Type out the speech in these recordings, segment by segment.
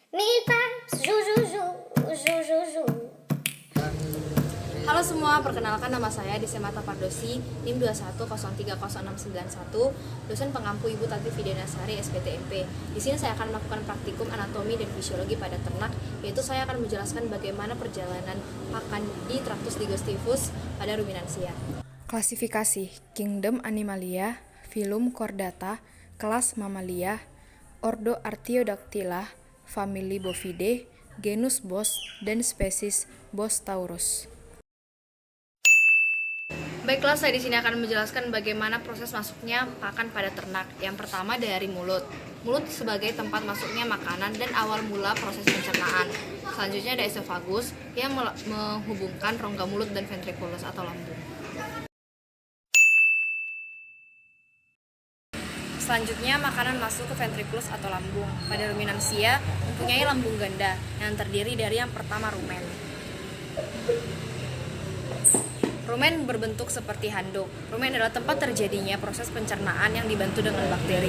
Nipa, zu. Halo semua, perkenalkan nama saya Desemata Pardosi, NIM 210300691, dosen pengampu Ibu Tati Fidenasari SPTMP. Di sini saya akan melakukan praktikum anatomi dan fisiologi pada ternak, yaitu saya akan menjelaskan bagaimana perjalanan pakan di traktus digestivus pada ruminansia. Klasifikasi Kingdom Animalia, Phylum Chordata, kelas Mammalia, Ordo Artiodactyla, famili Bovidae, genus Bos, dan spesies Bos taurus. Baiklah, saya di sini akan menjelaskan bagaimana proses masuknya pakan pada ternak. Yang pertama dari mulut. Mulut sebagai tempat masuknya makanan dan awal mula proses pencernaan. Selanjutnya ada esofagus yang menghubungkan rongga mulut dan ventriculus atau lambung. Selanjutnya, makanan masuk ke ventriculus atau lambung. Pada ruminansia, mempunyai lambung ganda yang terdiri dari yang pertama rumen. Rumen berbentuk seperti handuk. Rumen adalah tempat terjadinya proses pencernaan yang dibantu dengan bakteri.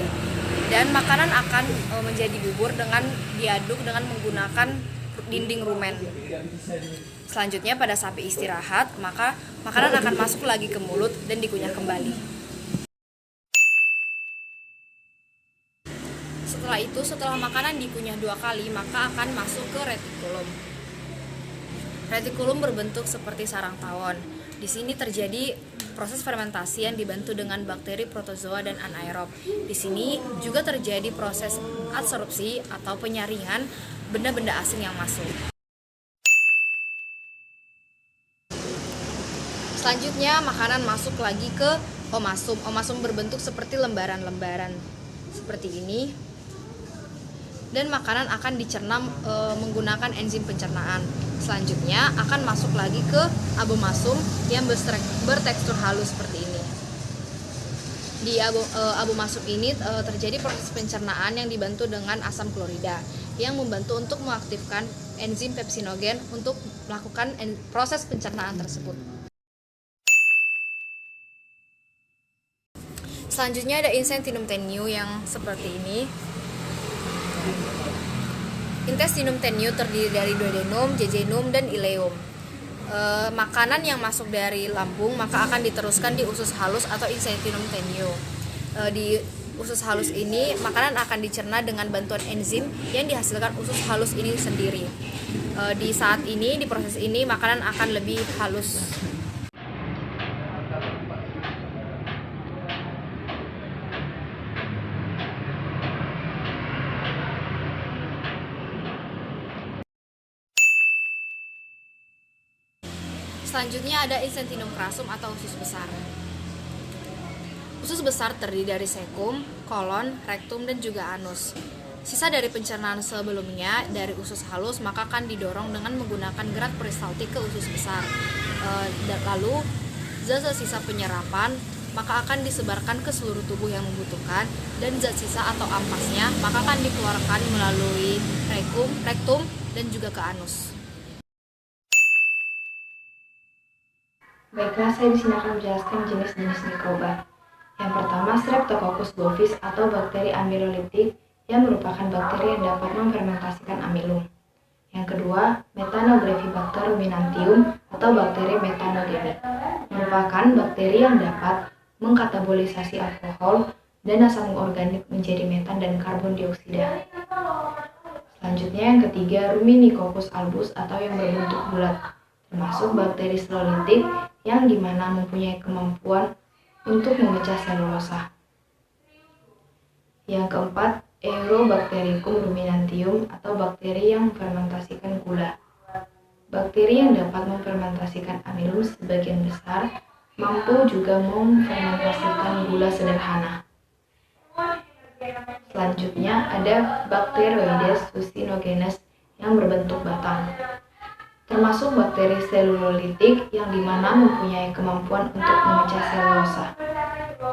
Dan makanan akan menjadi bubur dengan diaduk dengan menggunakan dinding rumen. Selanjutnya pada sapi istirahat, maka makanan akan masuk lagi ke mulut dan dikunyah kembali. Setelah itu, setelah makanan dikunyah 2 kali, maka akan masuk ke retikulum. Retikulum berbentuk seperti sarang tawon. Di sini terjadi proses fermentasi yang dibantu dengan bakteri protozoa dan anaerob. Di sini juga terjadi proses adsorpsi atau penyaringan benda-benda asing yang masuk. Selanjutnya, makanan masuk lagi ke omasum. Omasum berbentuk seperti lembaran-lembaran seperti ini. Dan makanan akan dicerna menggunakan enzim pencernaan. Selanjutnya akan masuk lagi ke abomasum yang bertekstur halus seperti ini. Di abomasum ini terjadi proses pencernaan yang dibantu dengan asam klorida yang membantu untuk mengaktifkan enzim pepsinogen untuk melakukan proses pencernaan tersebut. Selanjutnya ada intestinum tenue yang seperti ini. Intestinum tenue terdiri dari duodenum, jejunum, dan ileum. Makanan yang masuk dari lambung maka akan diteruskan di usus halus atau intestinum tenue. Di usus halus ini makanan akan dicerna dengan bantuan enzim yang dihasilkan usus halus ini sendiri. Di saat ini, di proses ini makanan akan lebih halus. Selanjutnya ada intestinum crassum atau usus besar. Usus besar terdiri dari sekum, kolon, rektum, dan juga anus. Sisa dari pencernaan sebelumnya dari usus halus maka akan didorong dengan menggunakan gerak peristaltik ke usus besar. Lalu zat sisa penyerapan maka akan disebarkan ke seluruh tubuh yang membutuhkan, dan zat sisa atau ampasnya maka akan dikeluarkan melalui rektum, dan juga ke anus. Baiklah, saya di sini akan menjelaskan jenis-jenis mikroba. Yang pertama, Streptococcus bovis atau bakteri amiloliptik yang merupakan bakteri yang dapat memfermentasikan amilum. Yang kedua, Methanographisbacter ruminantium atau bakteri metanogenik, merupakan bakteri yang dapat mengkatabolisasi alkohol dan asam organik menjadi metan dan karbon dioksida. Selanjutnya yang ketiga, Ruminicoccus albus atau yang berbentuk bulat, termasuk bakteri selolitik yang dimana mempunyai kemampuan untuk memecah selulosa. Yang keempat, Eurobactericum ruminantium atau bakteri yang memfermentasikan gula. Bakteri yang dapat memfermentasikan amilum sebagian besar mampu juga memfermentasikan gula sederhana. Selanjutnya ada Bacteroides succinogenes yang berbentuk batang, termasuk bakteri selulolitik yang dimana mempunyai kemampuan untuk memecah selulosa.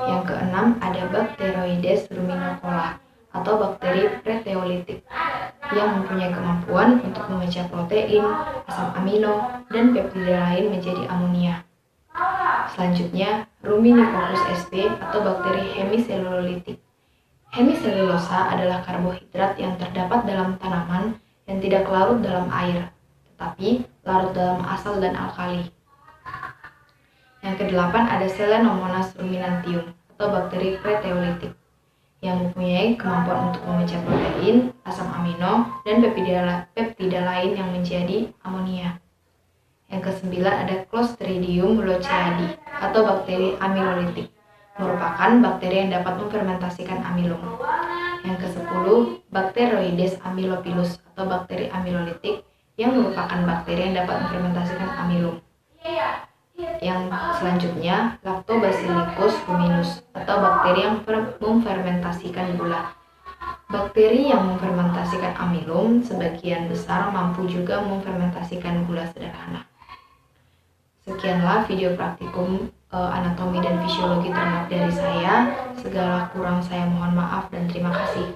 Yang keenam ada Bacteroides ruminocola atau bakteri preteolitik yang mempunyai kemampuan untuk memecah protein, asam amino, dan peptida lain menjadi amonia. Selanjutnya, Ruminicoccus sp atau bakteri hemiselulolitik. Hemiselulosa adalah karbohidrat yang terdapat dalam tanaman yang tidak larut dalam air, tetapi larut dalam asal dan alkali. Yang kedelapan ada Selenomonas ruminantium atau bakteri preteolitik yang mempunyai kemampuan untuk memecah protein, asam amino, dan peptida lain yang menjadi amonia. Yang kesembilan ada Clostridium loceadi atau bakteri amilolitik, merupakan bakteri yang dapat memfermentasikan amilum. Yang ke-10 Bacteroides amylopilus atau bakteri amilolitik yang merupakan bakteri yang dapat memfermentasikan amilum. Yang selanjutnya Lactobacillus ruminus atau bakteri yang memfermentasikan gula. Bakteri yang memfermentasikan amilum sebagian besar mampu juga memfermentasikan gula sederhana. Sekianlah video praktikum anatomi dan fisiologi ternak dari saya. Segala kurang saya mohon maaf dan terima kasih.